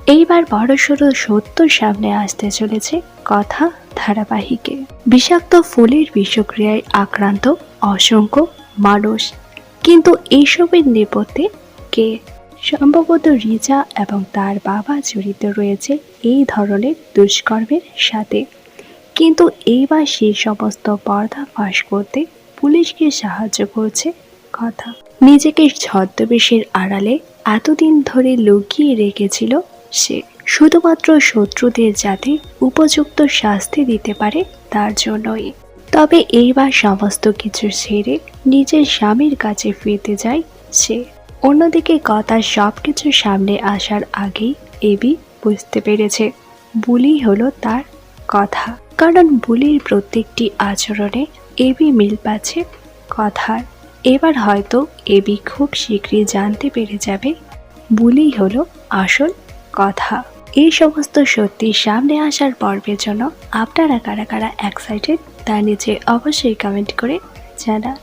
এইবার বড়সড় সত্য সামনে আসতে চলেছে কথা ধারাবাহিকে। বিষাক্ত ফুলের বিষক্রিয়ায় আক্রান্ত অসংখ্য মানুষ, কিন্তু এইসবের নেপথ্যে কে? সম্ভবত রিজা এবং তার বাবা জড়িত রয়েছে এই ধরনের দুষ্কর্মের সাথে। কিন্তু এইবার সেই সমস্ত পর্দা ফাঁস করতে পুলিশকে সাহায্য করছে কথা। নিজেকে ছদ্মবেশের আড়ালে এতদিন ধরে লুকিয়ে রেখেছিল সে, শুধুমাত্র শত্রুদের যাতে উপযুক্ত শাস্তি দিতে পারে তার জন্যই। তবে এইবার সমস্ত কিছু ছেড়ে নিজের স্বামীর কাছে ফিরতে যায় সে। অন্যদিকে কথা সবকিছু সামনে আসার আগেই এবি বুঝতে পেরেছে বুলি হলো তার কথা, কারণ বুলির প্রত্যেকটি আচরণে এবি মিল পাচ্ছে কথার। এবার হয়তো এবি খুব শীঘ্রই জানতে পেরে যাবে বুলি হলো আসল কথা। এই সমস্ত সত্যি সামনে আসার পর্বের জন্য আপনারা কারা কারা এক্সাইটেড তা নিচে অবশ্যই কমেন্ট করে জানান।